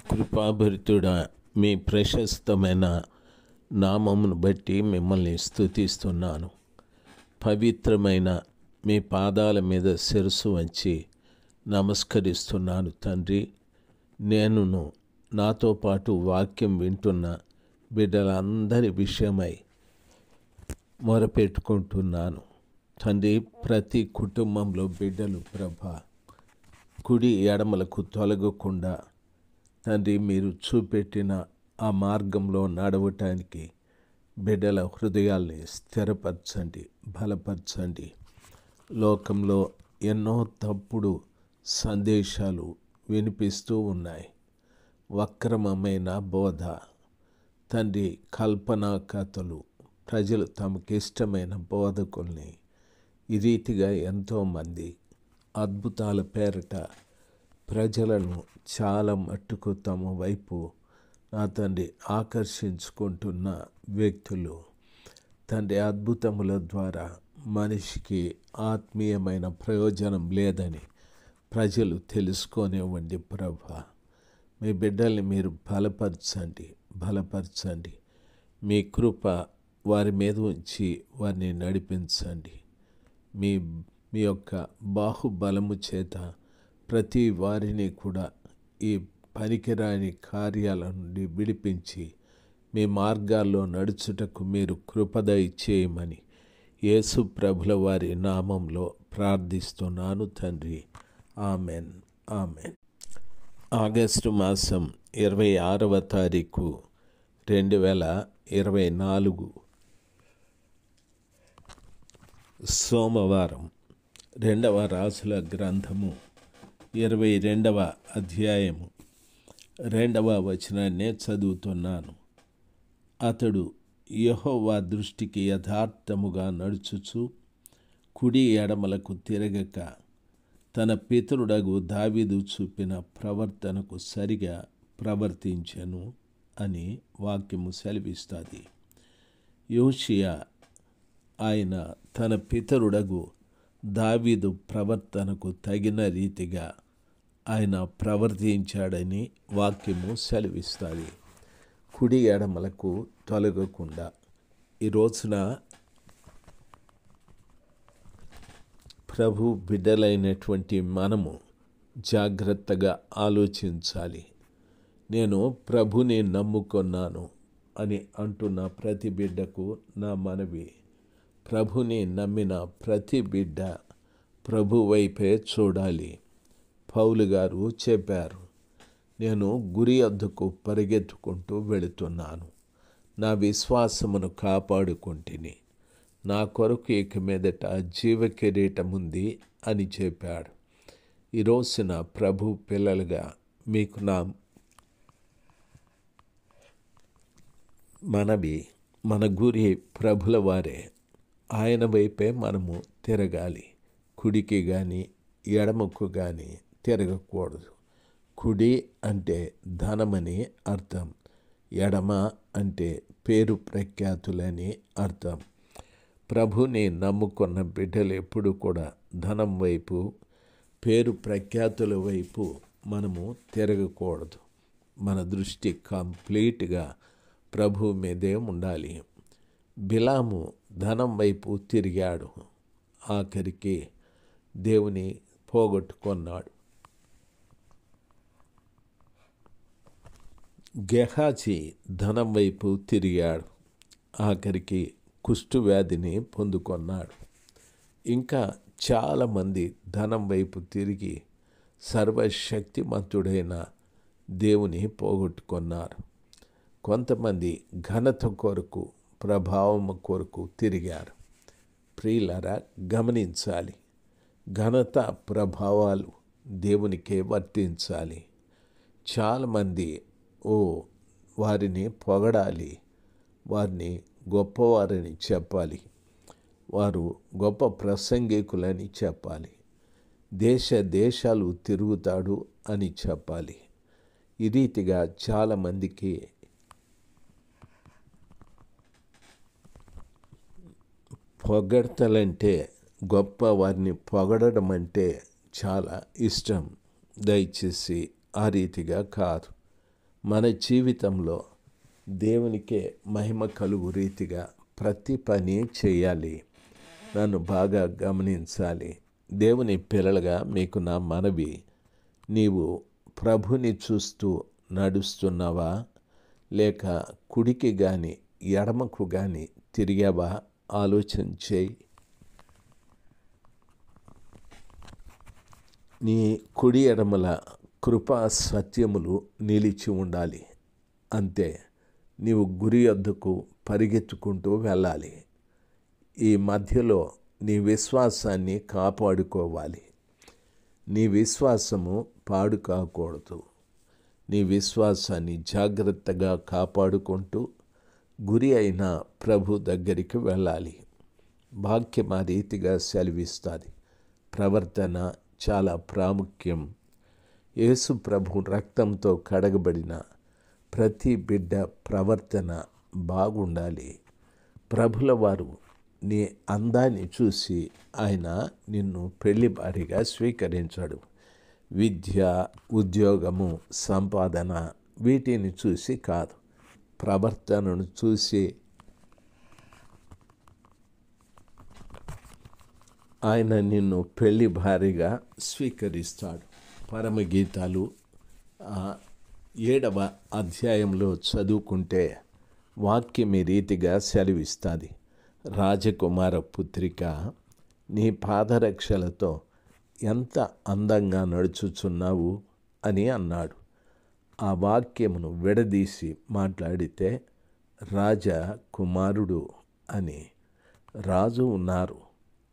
కృపాభరితుడా, మీ ప్రశస్తమైన నామమును బట్టి మిమ్మల్ని స్తుతిస్తున్నాను. పవిత్రమైన మీ పాదాల మీద శిరస్సు వంచి నమస్కరిస్తున్నాను తండ్రి. నేనును నాతో పాటు వాక్యం వింటున్న బిడ్డలందరి విషయమై మొరపెట్టుకుంటున్నాను తండ్రి. ప్రతి కుటుంబంలో బిడ్డలు కుడి ఎడమలకు తొలగకుండా తండ్రి మీరు చూపెట్టిన ఆ మార్గంలో నడవటానికి బిడ్డల హృదయాల్ని స్థిరపరచండి, బలపరచండి. లోకంలో ఎన్నో తప్పుడు సందేశాలు వినిపిస్తూ ఉన్నాయి. వక్రమమైన బోధ తండ్రి, కల్పనా కథలు, ప్రజలు తమకిష్టమైన బోధకుల్ని ఈ రీతిగా ఎంతోమంది అద్భుతాల పేరిట ప్రజలను చాలా మట్టుకు తమ వైపు నా తండ్రి ఆకర్షించుకుంటున్న వ్యక్తులు తండ్రి, అద్భుతముల ద్వారా మనిషికి ఆత్మీయమైన ప్రయోజనం లేదని ప్రజలు తెలుసుకోనివ్వండి ప్రభా. మీ బిడ్డల్ని మీరు బలపరచండి. మీ కృప వారి మీద ఉంచి వారిని నడిపించండి. మీ యొక్క బాహుబలము చేత ప్రతి వారిని కూడా ఈ పనికిరాని కార్యాల నుండి విడిపించి మీ మార్గాల్లో నడుచుటకు మీరు కృపదయ చేయమని యేసు ప్రభుల వారి నామంలో ప్రార్థిస్తున్నాను తండ్రి. Amen, amen. ఆగస్టు మాసం 26వ తారీఖు 2024 సోమవారం. 2వ రాసుల గ్రంథము 22వ అధ్యాయము 2వ వచనాన్నే చదువుతున్నాను. అతడు యెహోవా దృష్టికి యథార్థముగా నడుచుచు కుడి ఎడమలకు తిరగక తన పితరుడగు దావీదు చూపిన ప్రవర్తనకు సరిగా ప్రవర్తించెను అని వాక్యము సెలవిస్తుంది. యోషియా ఆయన తన పితరుడగు దావీదు ప్రవర్తనకు తగిన రీతిగా ఆయన ప్రవర్తించాడని వాక్యము సెలవిస్తుంది. కుడి ఎడమలకు తొలగకుండా ఈ రోజున ప్రభు బిడ్డలైనటువంటి మనము జాగ్రత్తగా ఆలోచించాలి. నేను ప్రభుని నమ్ముకొన్నాను అని అంటున్న ప్రతి బిడ్డకు నా మనవి, ప్రభుని నమ్మిన ప్రతి బిడ్డ ప్రభు వైపే చూడాలి. పౌలు గారు చెప్పారు, నేను గురి వద్దకు పరిగెత్తుకుంటూ వెళుతున్నాను, నా విశ్వాసమును కాపాడుకుంటుని, నా కొరకు ఇక మీదట జీవ కిరీటం ఉంది అని చెప్పాడు. ఈ రోజున ప్రభు పిల్లలుగా మీకు నా మనవి, మన గురి ప్రభుల వారే. ఆయన వైపే మనము తిరగాలి. కుడికి కానీ ఎడమకు కానీ తిరగకూడదు. కుడి అంటే ధనమని అర్థం, ఎడమ అంటే పేరు ప్రఖ్యాతులని అర్థం. ప్రభుని నమ్ముకున్న బిడ్డలు ఎప్పుడు కూడా ధనం వైపు, పేరు ప్రఖ్యాతుల వైపు మనము తిరగకూడదు. మన దృష్టి కంప్లీట్గా ప్రభు మీదే ఉండాలి. బిలాము ధనం వైపు తిరిగాడు, ఆఖరికి దేవుని పోగొట్టుకున్నాడు. గెహాజీ ధనం వైపు తిరిగాడు, ఆఖరికి కుష్టు వ్యాధిని పొందుకున్నాడు. ఇంకా చాలామంది ధనం వైపు తిరిగి సర్వశక్తిమంతుడైన దేవుని పోగొట్టుకున్నారు. కొంతమంది ఘనత కొరకు, ప్రభావం కొరకు తిరిగారు. ప్రియులారా, గమనించాలి, ఘనత ప్రభావాలు దేవునికే వర్తించాలి. చాలామంది వారిని పొగడాలి, వారిని గొప్పవారని చెప్పాలి, వారు గొప్ప ప్రసంగికులని చెప్పాలి, దేశాలు తిరుగుతాడు అని చెప్పాలి. ఈ రీతిగా చాలామందికి పొగడ్తలంటే, గొప్ప వారిని పొగడడం అంటే చాలా ఇష్టం. దయచేసి ఆ రీతిగా కాదు. మన జీవితంలో దేవునికే మహిమ కలుగు రీతిగా ప్రతి పని చేయాలి. నన్ను బాగా గమనించాలి. దేవుని పిల్లలుగా మీకు నా మనవి, నీవు ప్రభుని చూస్తూ నడుస్తున్నావా, లేక కుడికి కానీ ఎడమకు కానీ తిరిగావా? ఆలోచన చేయి. నీ కుడి ఎడమల కృపా సత్యములు నిలిచి ఉండాలి. అంతే, నీవు గురి వద్దకు పరిగెత్తుకుంటూ వెళ్ళాలి. ఈ మధ్యలో నీ విశ్వాసాన్ని కాపాడుకోవాలి. నీ విశ్వాసము పాడు కాకూడదు. నీ విశ్వాసాన్ని జాగ్రత్తగా కాపాడుకుంటూ గురి అయిన ప్రభు దగ్గరికి వెళ్ళాలి. వాక్యం ఆ రీతిగా సెలవిస్తుంది. ప్రవర్తన చాలా ప్రాముఖ్యం. యేసు ప్రభు రక్తంతో కడగబడిన ప్రతి బిడ్డ ప్రవర్తన బాగుండాలి. ప్రభుల వారు నీ అందాన్ని చూసి ఆయన నిన్ను పెళ్లి భార్యగా స్వీకరించాడు. విద్య, ఉద్యోగము, సంపాదన వీటిని చూసి కాదు, ప్రవర్తనను చూసి ఆయన నిన్ను పెళ్లి భార్యగా స్వీకరిస్తాడు. పరమగీతాలు 7వ అధ్యాయంలో చదువుకుంటే వాక్యం ఈ రీతిగా సెలవిస్తుంది. రాజకుమార పుత్రిక, నీ పాదరక్షలతో ఎంత అందంగా నడుచుచున్నావు అని అన్నాడు. ఆ వాక్యమును విడదీసి మాట్లాడితే రాజకుమారుడు అని రాజు ఉన్నారు,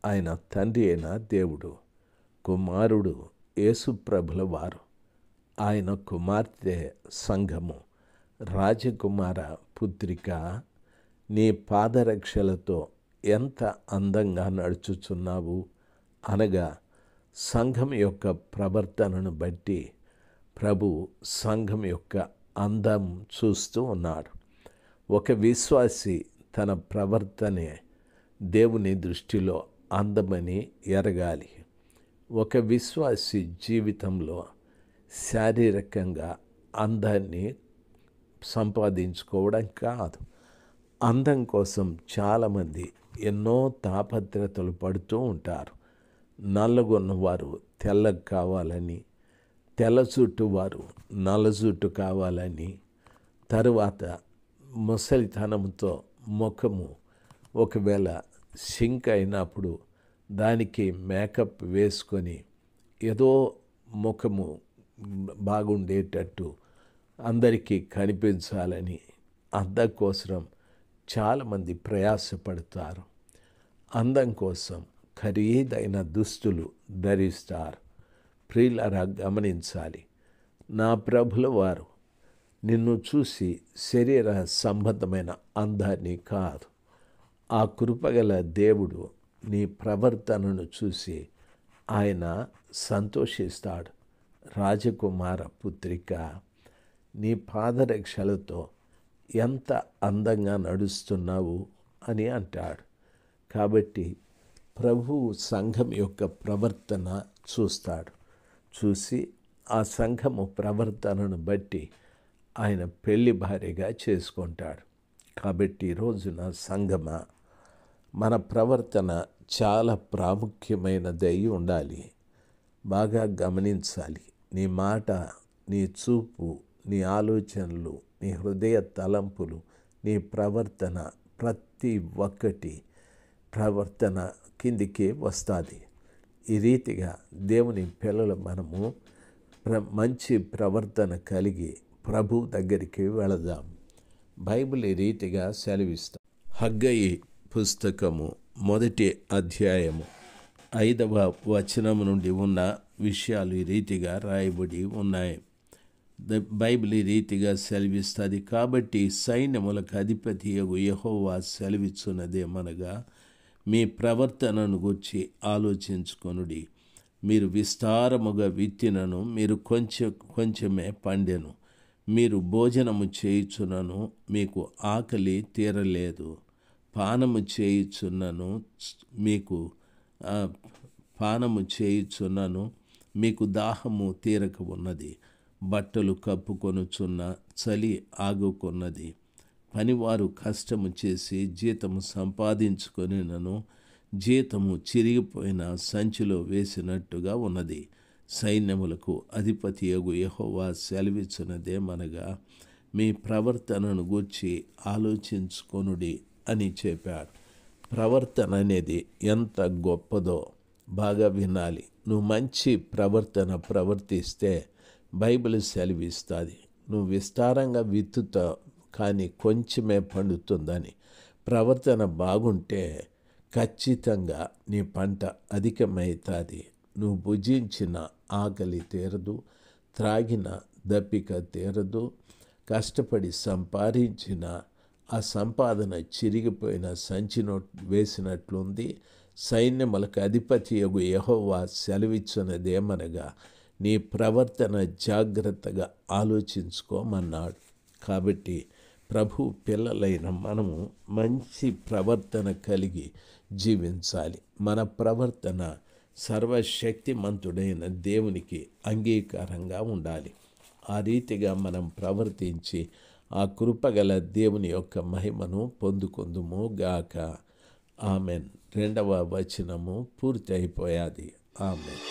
ఆయన తండ్రి అయిన దేవుడు. కుమారుడు యేసుప్రభుల వారు, ఆయన కుమార్తె సంఘము. రాజకుమార పుత్రిక, నీ పాదరక్షలతో ఎంత అందంగా నడుచుచున్నావు అనగా సంఘం యొక్క ప్రవర్తనను బట్టి ప్రభు సంఘం యొక్క అందం చూస్తూ ఉన్నాడు. ఒక విశ్వాసి తన ప్రవర్తనే దేవుని దృష్టిలో అందమని ఎరగాలి. ఒక విశ్వాసి జీవితంలో శారీరకంగా అందాన్ని సంపాదించుకోవడం కాదు, అందం కోసం చాలామంది ఎన్నో తాపత్రతలు పడుతూ ఉంటారు. నల్లగొన్నవారు తెల్లగా కావాలని, తెల్ల జుట్టు వారు నల్ల జుట్టు కావాలని, తరువాత ముసలితనంతో ముఖము ఒకవేళ సింక్ అయినప్పుడు దానికి మేకప్ వేసుకొని ఏదో ముఖము బాగుండేటట్టు అందరికీ కనిపించాలని అందం కోసం చాలామంది ప్రయాసపడతారు. అందం కోసం ఖరీదైన దుస్తులు ధరిస్తారు. ప్రియులారా, గమనించాలి. నా ప్రభుల వారు నిన్ను చూసి శరీర సంబంధమైన అందాన్ని కాదు, ఆ కృపగల దేవుడు నీ ప్రవర్తనను చూసి ఆయన సంతోషిస్తాడు. రాజకుమార పుత్రిక, నీ పాదరక్షలతో ఎంత అందంగా నడుస్తున్నావు అని అంటాడు. కాబట్టి ప్రభువు సంఘం యొక్క ప్రవర్తన చూస్తాడు. చూసి ఆ సంఘము ప్రవర్తనను బట్టి ఆయన పెళ్లి భార్యగా చేసుకుంటాడు. కాబట్టి ఈరోజున సంఘమా, మన ప్రవర్తన చాలా ప్రాముఖ్యమైనదై ఉండాలి. బాగా గమనించాలి. నీ మాట, నీ చూపు, నీ ఆలోచనలు, నీ హృదయ తలంపులు, నీ ప్రవర్తన ప్రతి ఒక్కటి ప్రవర్తన కిందికి వస్తుంది. ఈ రీతిగా దేవుని పిల్లలు మనము మంచి ప్రవర్తన కలిగి ప్రభు దగ్గరికి వెళదాం. బైబిల్ ఈ రీతిగా సెలవిస్తాం. హగ్గయి పుస్తకము 1వ అధ్యాయము 5వ వచనము నుండి ఉన్న విషయాలు ఈ రీతిగా రాయబడి ఉన్నాయి. బైబిల్ ఈ రీతిగా సెలవిస్తుంది. కాబట్టి సైన్యములకు అధిపతి యెహోవా సెలవిచ్చున్నదేమనగా, మీ ప్రవర్తనను గూర్చి ఆలోచించుకొనుడి. మీరు విస్తారముగా విత్తినను మీరు కొంచెమే పండెను. మీరు భోజనము చేయుచున్నను మీకు ఆకలి తీరలేదు. పానము చేయుచున్నను మీకు దాహము తీరక ఉన్నది. బట్టలు కప్పుకొనుచున్న చలి ఆగుకున్నది. పనివారు కష్టము చేసి జీతము సంపాదించుకొనినను జీతము చిరిగిపోయిన సంచిలో వేసినట్టుగా ఉన్నది. సైన్యములకు అధిపతియగు యెహోవా సెలవిచ్చినదేమనగా, మీ ప్రవర్తనను గూర్చి ఆలోచించుకొనుడి అని చెప్పాడు. ప్రవర్తన అనేది ఎంత గొప్పదో బాగా వినాలి. నువ్వు మంచి ప్రవర్తన ప్రవర్తిస్తే బైబిల్ సెలవిస్తుంది, నువ్వు విస్తారంగా విత్తుతావు కానీ కొంచెమే పండుతుందని. ప్రవర్తన బాగుంటే ఖచ్చితంగా నీ పంట అధికమవుతుంది. నువ్వు భుజించిన ఆకలి తీరదు, త్రాగిన దప్పిక తీరదు, కష్టపడి సంపాదించిన ఆ సంపాదన చిరిగిపోయిన సంచిలో వేసినట్లుంది. సైన్యములకు అధిపతియగు యెహోవా సెలవిచ్చినదేమనగా, నీ ప్రవర్తన జాగ్రత్తగా ఆలోచించుకోమన్నాడు. కాబట్టి ప్రభు పిల్లలైన మనము మంచి ప్రవర్తన కలిగి జీవించాలి. మన ప్రవర్తన సర్వశక్తిమంతుడైన దేవునికి అంగీకారంగా ఉండాలి. ఆ రీతిగా మనం ప్రవర్తించి ఆ కృపగల దేవుని యొక్క మహిమను పొందుకుందుము గాక. ఆమెన్. 2వ వచనము పూర్తి అయిపోయాది. ఆమెన్.